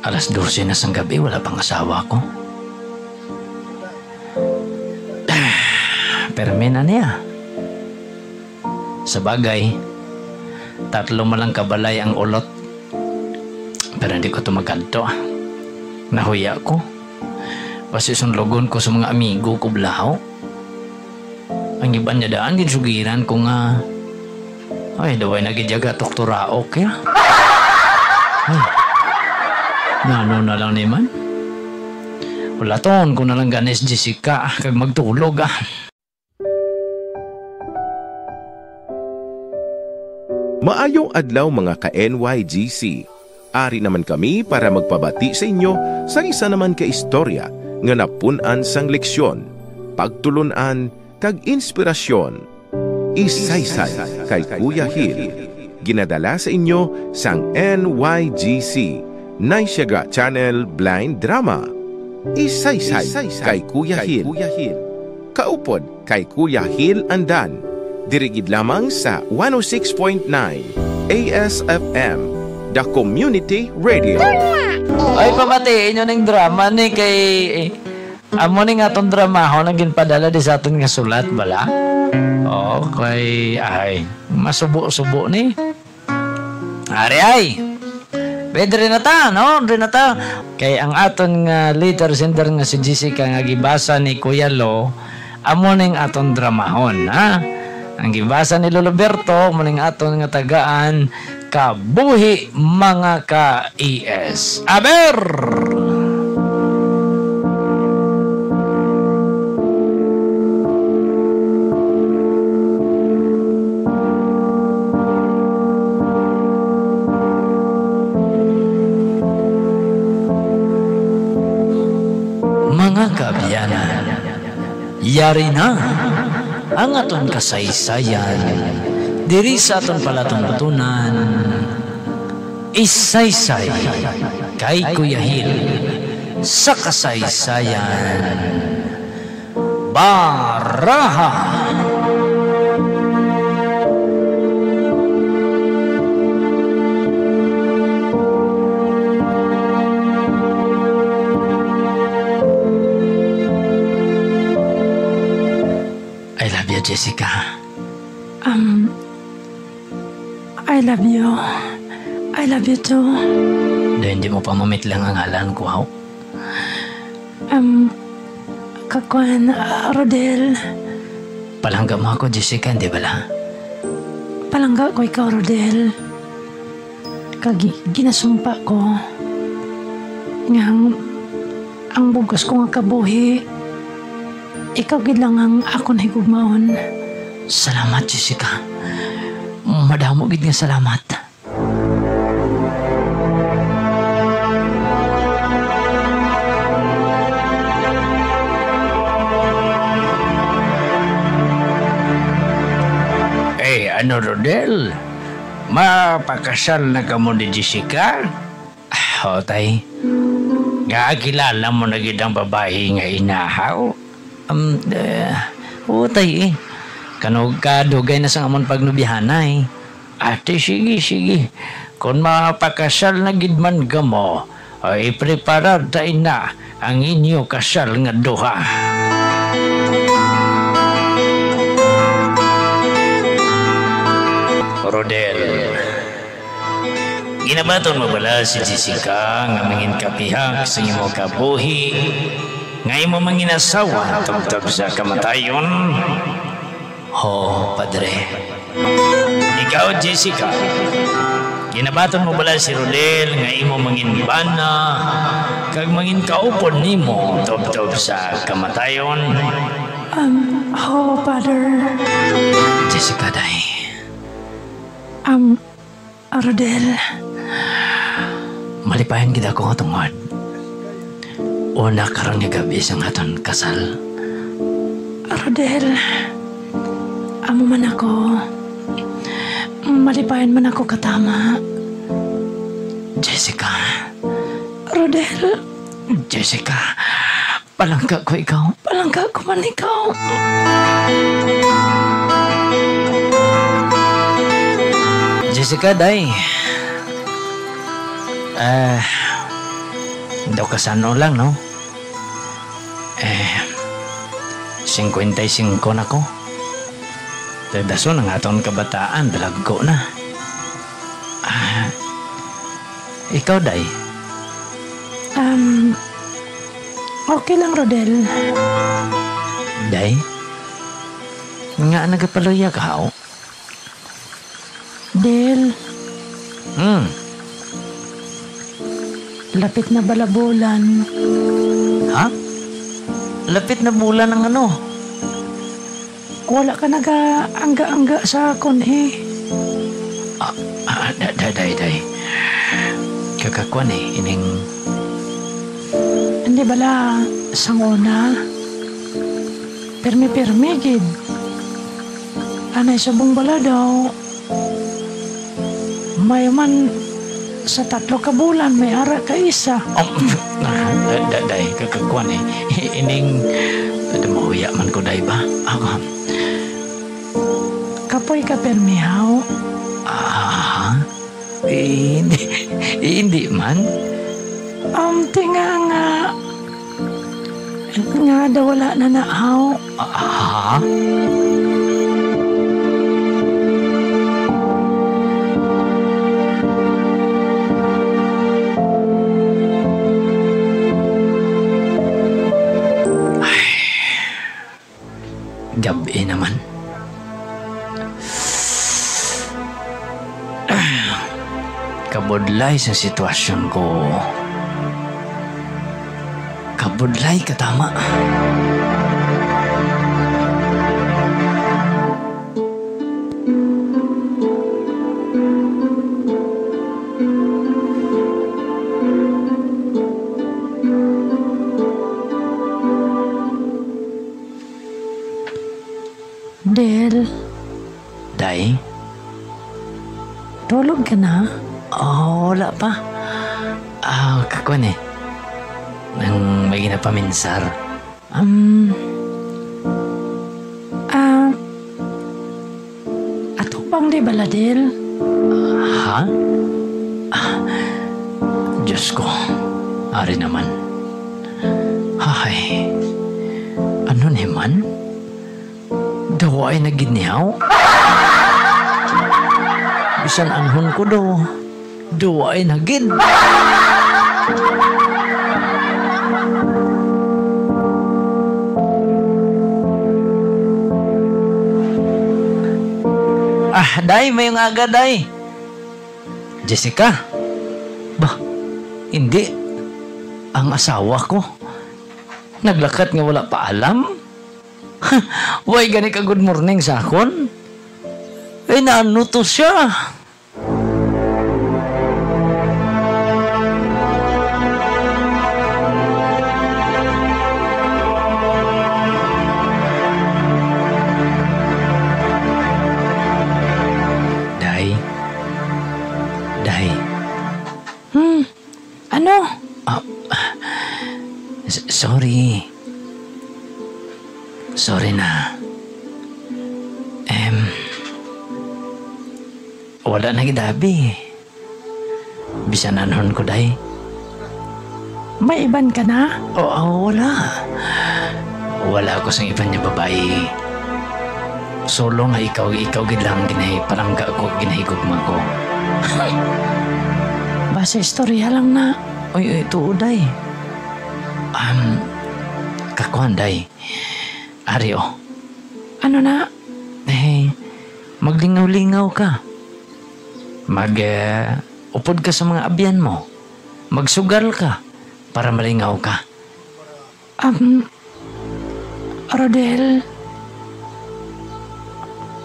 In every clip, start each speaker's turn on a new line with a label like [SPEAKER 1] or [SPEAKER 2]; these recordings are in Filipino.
[SPEAKER 1] 12 na sang gabi, wala pang asawa ko. Pero na niya. Sa bagay, 3 malang kabalay ang ulot. Pero hindi ko tumaganto. Nahuya ko. Kasi sunlogon ko sa mga amigo ko blaho. Ang iba niya daan, ginsugiran ko nga. Ay, daway nagidyaga tukturao kaya. Ay, nano na lang naman. Wala ton, kung nalang ganes Jessica, kag magtulog
[SPEAKER 2] Maayong adlaw mga ka-NYGC. Ari naman kami para magpabati sa inyo sa isa naman ka istorya nga napunan sang leksyon, pagtulunan, kag inspirasyon. Isaysay kay Kuya Hil. Ginadala sa inyo sang NYGC, Naisyaga Channel Blind Drama. Isaysay kay Kuya Hil. Kaupod kay Kuya Hil Andan. Dirigid lamang sa 106.9 ASFM, The Community Radio.
[SPEAKER 1] Ay, pamatiin nyo ng drama ni kay... amo ni nga itong drama ho nang ginpadala di sa aton nga sulat, bala? Okay, ay, masubo-subo ni. Ari ay, pwede rin na ta, no? Rin na ta. Kay ang aton nga letter sender nga si Jessica nga gibasa ni Kuya Lo, amo ning aton dramahon, ha? Ang gibasa ni Lolo Berto, muling aton nga tagaan, kabuhi mga ka-ES. Aber! Mga kaabyanan, yari na ang aton kasaysayan diri sa aton palatuntunan. Isaysay kay Kuya Hil sa kasaysayan. Baraha. Jessica.
[SPEAKER 3] I love you. I love you too.
[SPEAKER 1] Dahil hindi mo pa mamit lang ang halan ko, how?
[SPEAKER 3] Kakuan, Rodel.
[SPEAKER 1] Palangga mo ako, Jessica, hindi bala?
[SPEAKER 3] Palangga ko ikaw, Rodel. Ginasumpa ko. Nga ang bugos ko nga kabuhi. Ikaw gid lang ang akon higugmaon.
[SPEAKER 1] Salamat, Jessica. Madamo gid nga salamat. Eh, ano, Rodel? Mapakasal na ka mo ni Jessica? O, tay. Nga kilala mo na gid ang babae nga inahaw. Tay kanog ka dugay na sa amon pagnubihanay. Ate, sige. Kung mapakasal na gidman ka mo, ay preparar tayo na ang inyo kasal nga duha. Rodel, ginabaton mo bala si Jessica nga mangin kapihak sa imo kabuhi ngay mo manginasawa tungtog sa kamatayon? Ho, Padre. Ikaw, Jessica, ginabaton mo bala si Rodel nga imo manginbana kag mangin kaupon nimo tungtog sa kamatayon?
[SPEAKER 3] Ho, Father.
[SPEAKER 1] Jessica, day.
[SPEAKER 3] Rodel.
[SPEAKER 1] Malipayan kita ko nga tungod. Una karang nga gabi sa aton kasal.
[SPEAKER 3] Rodel, amo man ako. Malipayan man ako katama.
[SPEAKER 1] Jessica.
[SPEAKER 3] Rodel.
[SPEAKER 1] Jessica, palangga ko ikaw.
[SPEAKER 3] Palangga ko man ikaw.
[SPEAKER 1] Jessica, day. daw kasano lang, no? 55 na ko. Daso ng atong kabataan, dalagko na. Ikaw, Day?
[SPEAKER 3] Okay lang, Rodel.
[SPEAKER 1] Day? Nga nagapaluya ka, oh?
[SPEAKER 3] Del, lapit na balabulan.
[SPEAKER 1] Ha? Lapit na bulan ng ano?
[SPEAKER 3] Wala ka naga-angga-angga sa akon, eh.
[SPEAKER 1] Day. Kakakuan ining...
[SPEAKER 3] Hindi bala, sangona. Pirmi-pirmi, gid. Anay subong bala daw. May man sa 3 ka bulan, may ara ka isa.
[SPEAKER 1] Day, kakakuan ining... Mahuya man ko, Day ba?
[SPEAKER 3] Kapoy ka permihaw.
[SPEAKER 1] Hindi man.
[SPEAKER 3] Tinga nga daw wala na naaw.
[SPEAKER 1] Gabi naman. Kabudlay sa sitwasyon ko. Kabudlay ka tama.
[SPEAKER 3] Del,
[SPEAKER 1] Day?
[SPEAKER 3] tulog ka na?
[SPEAKER 1] Wala pa. Kakuan nang may ginapaminsar.
[SPEAKER 3] Ato bang di bala, Del?
[SPEAKER 1] Ha? Diyos ko. Ari naman. Ay, ano naman? Dawa ay naginihaw? Bisan anhon ko daw. Dawa ay nagin. Day, may aga, Day. Jessica? Bah, hindi. Ang asawa ko. Naglakat nga wala pa alam. Why gani ka good morning sa akon? Naano to siya? Day.
[SPEAKER 3] Ano?
[SPEAKER 1] Sorry. Sorry na. Wala na gidabi. Bisan anhon ko, Day.
[SPEAKER 3] May iban ka na?
[SPEAKER 1] Wala. Wala ko sa iban niya babae. Solo nga ikaw gid lang parangga ko, ginahigugma ko.
[SPEAKER 3] Basta istorya lang na.
[SPEAKER 1] Oy, tuo, Day. Kakuan, Day. Ari,
[SPEAKER 3] Ano na?
[SPEAKER 1] Maglingaw-lingaw ka. Upod ka sa mga abyan mo. Magsugal ka para malingaw ka.
[SPEAKER 3] Rodel,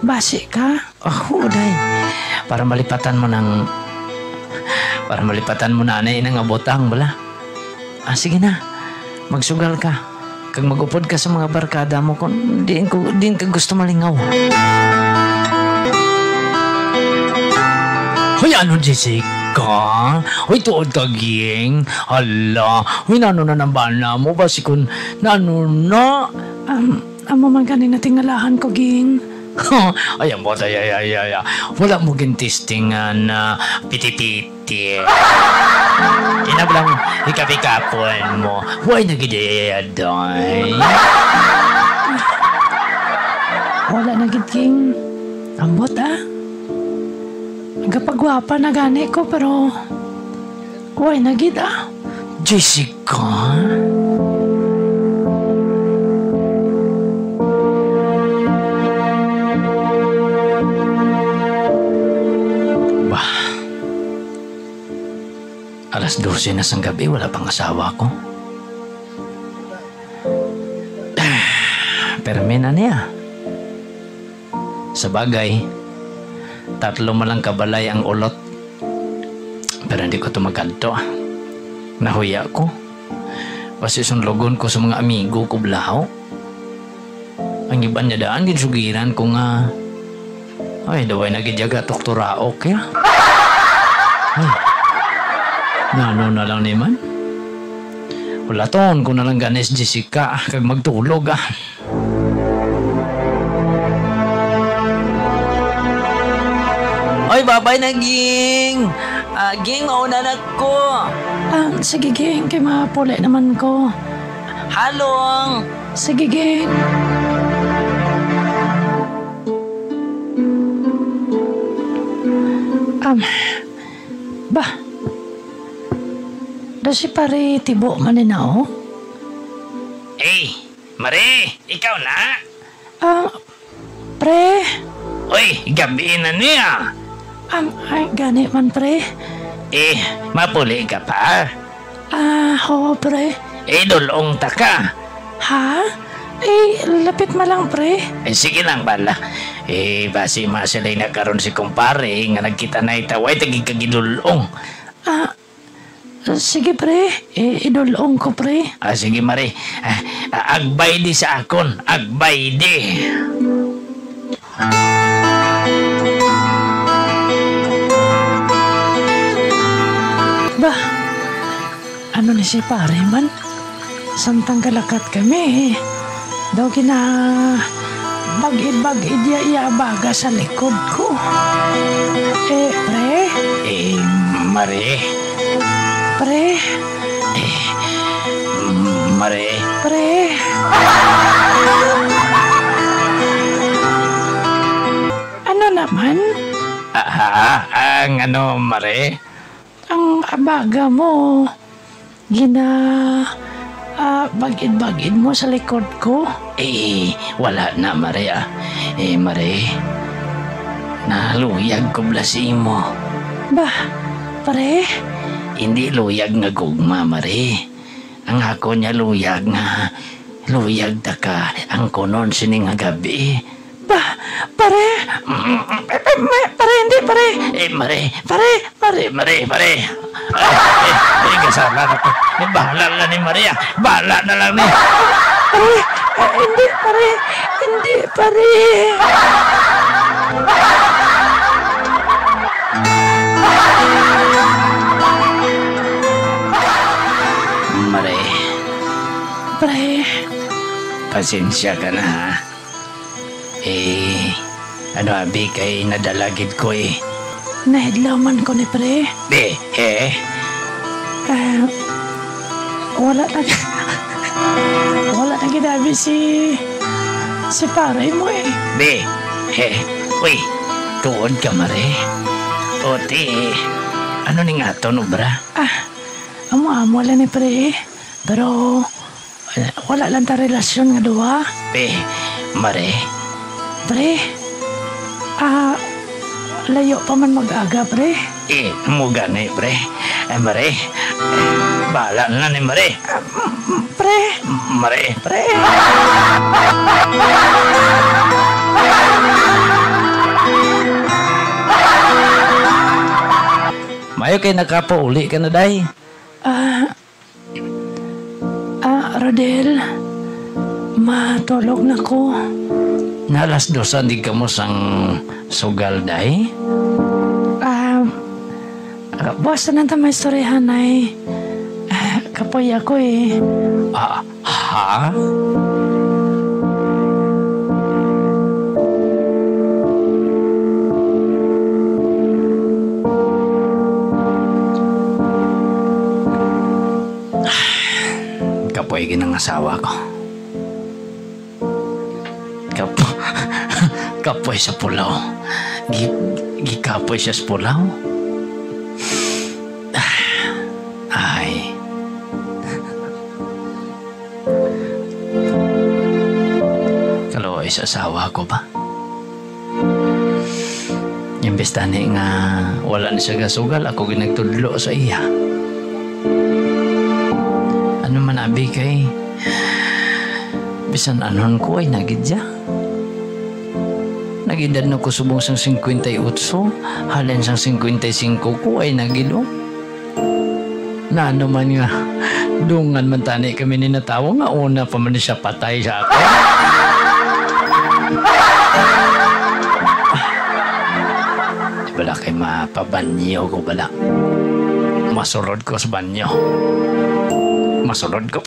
[SPEAKER 3] basi ka?
[SPEAKER 1] Day. Para malipatan mo na ng abotang, bala. Sige na. Magsugal ka. Kag magupod ka sa mga barkada mo kung din ka gusto malingaw. Hoy, ano, Jessica? Hoy, tuod ka, ging. Hala. Hoy, nano na nambana mo ba si kun nano na?
[SPEAKER 3] Amo man kanina tingalahan ko, ging.
[SPEAKER 1] Ay, mo tayo, ay. Wala mo gintistingan na piti-piti. Inabla lang ikapikapon mo. Why nagidaya, day?
[SPEAKER 3] Wala na gid king ambot Nagapagwapa na gani ko pero why na gid
[SPEAKER 1] Jessica? Alas 12 na sang gabi, wala pang asawa ko. Permena niya. Sa bagay, 3 man lang kabalay ang ulot. Pero hindi ko tumaganto. Nahuya ko. Kasi sunlogon ko sa mga amigo ko blaho. Ang iba niya daan, ginsugiran ko nga. Ay, daway nagidyaga tukturao kaya. Ay. Nano na lang naman. Wala ton ko na lang ganes Jessica kag magtulog Oy, babay na ging. Ging, mauna na ko.
[SPEAKER 3] Sige ging, kay mapuli naman ko.
[SPEAKER 1] Halong.
[SPEAKER 3] Sige ging. Bah. Da si pare tibo manina
[SPEAKER 1] Hey, Mare, ikaw na?
[SPEAKER 3] Pre.
[SPEAKER 1] Oy, gabi na niya.
[SPEAKER 3] Ay, gani man pre.
[SPEAKER 1] Mapuli ka pa?
[SPEAKER 3] Oo pre.
[SPEAKER 1] Dulong ta ka.
[SPEAKER 3] Ha? Lapit ma lang pre.
[SPEAKER 1] Sige lang bala. Basi masalay na karon si kumpare nga nagkita na itaway tagigagidulong.
[SPEAKER 3] Sige pre, idulong ko pre.
[SPEAKER 1] Sige Mare, agbay di sa akon, agbay di.
[SPEAKER 3] Bah, ano ni si pare man? Santang kalakat kami. Daw kina bagid iya baga sa likod ko. Pre?
[SPEAKER 1] Mare.
[SPEAKER 3] Pre?
[SPEAKER 1] Mare.
[SPEAKER 3] Pre? Ano naman?
[SPEAKER 1] Ang ano, Mare?
[SPEAKER 3] Ang abaga mo. Bagid mo sa likod ko.
[SPEAKER 1] Wala na, Mare Mare. Naluyag ko blasi mo.
[SPEAKER 3] Bah, pre?
[SPEAKER 1] Hindi luyag nga gugma, Mare. Ang ako niya luyag nga. Luyag ta ka ang kunon sining nga gabi.
[SPEAKER 3] Bah, pare? Pare, hindi, pare.
[SPEAKER 1] Mare.
[SPEAKER 3] Pare.
[SPEAKER 1] Kasala na ko. Bahala na ni Maria. Bahala na lang ni.
[SPEAKER 3] Hindi, pare. Hindi, pare.
[SPEAKER 1] Mare.
[SPEAKER 3] Pre.
[SPEAKER 1] Pasensya ka na ha. Ano abi kay nadalagid ko
[SPEAKER 3] Nahidlaw man ko ni pre. Wala na ginabi si pare mo
[SPEAKER 1] Uy, tuod ka, Mare. Oti, ano ni nga to, Nubra?
[SPEAKER 3] Amo lang ni pre. Pero, wala lang ta relasyon nga duha.
[SPEAKER 1] Mare.
[SPEAKER 3] Pre, layo pa man mag-aga, pre.
[SPEAKER 1] Mo gani, pre. Mare, bahala na ni Mare.
[SPEAKER 3] Pre.
[SPEAKER 1] Mare. Mayo kay nakapauli ka na, day.
[SPEAKER 3] Rodel, matulog na ko.
[SPEAKER 1] Nalas dosan di ka mo sang sugal, day?
[SPEAKER 3] Basta nang tamay istoryahan ay kapoy ako
[SPEAKER 1] Ha? kapoy ginang asawa ko. Kapoy sa pulaw. Gikapoy siya sa pulaw. Ay. Kaloy sa asawa ko ba? Imbes tani nga wala na siya gasugal, ako ginagtudlo sa iya. Ano man abi kay bisan anon ko ay nagidya. Nagidad na ko subong sang 58, halin sang 55 ko ay nagido. Na ano man nga, dungan man tani kami ni natawo nga una pa man siya patay sa ako. Bala kay mapabanyo ko bala. Masurod ko sa banyo. Masurod ko.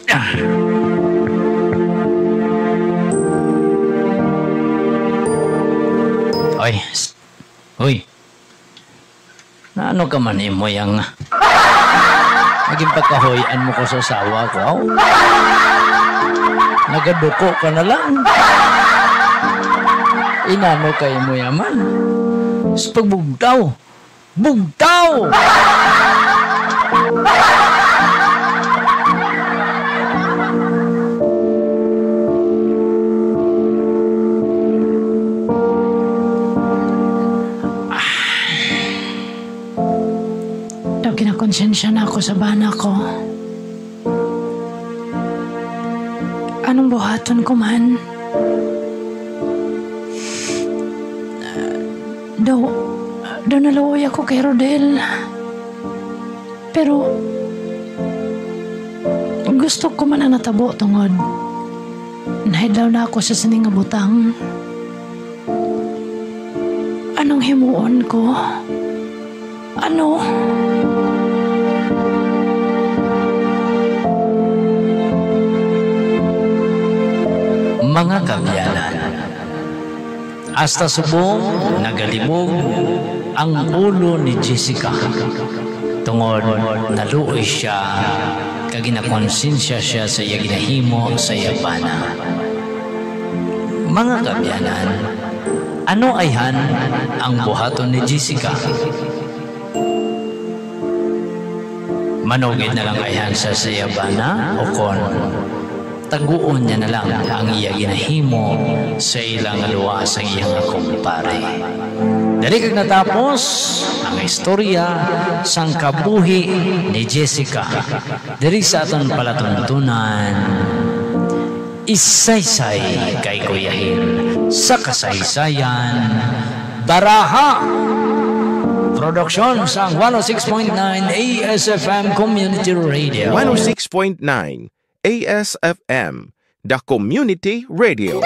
[SPEAKER 1] Oy. Uy. Na ano ka man imo yang naging pagkahoyan mo ko sa asawa ko. Aw. Nagaduko ka na lang. Inano kay mo yaman. Sa pagbugtaw. Bugtaw!
[SPEAKER 3] Daw kinakonsensya na ako sa bana ko. Anong buhaton ko man? Daw nalaway ako kay Rodel. Pero gusto ko man ang natabo tungod. Nahidlaw na ako sa sining nga butang. Anong himuon ko? Ano?
[SPEAKER 1] Mga kabyanan, hasta subong nagalibog ang ulo ni Jessica. Tungod naluoy siya, kaginakonsensya siya sa iya ginahimo sa yabana. Mga kabyanan, ano ayhan ang buhaton ni Jessica? Manugid na lang ayhan sa yabana o kon taguon niya na lang ang iya ginahimo sa ilang luwas ang iyang kumpare. Dali kag natapos ang istorya sang kabuhi ni Jessica. Diri sa aton palatuntunan, isaysay kay Kuya Hil sa kasaysayan Baraha. Production sang 106.9 ASFM Community Radio.
[SPEAKER 2] 106.9 ASFM, the Community Radio.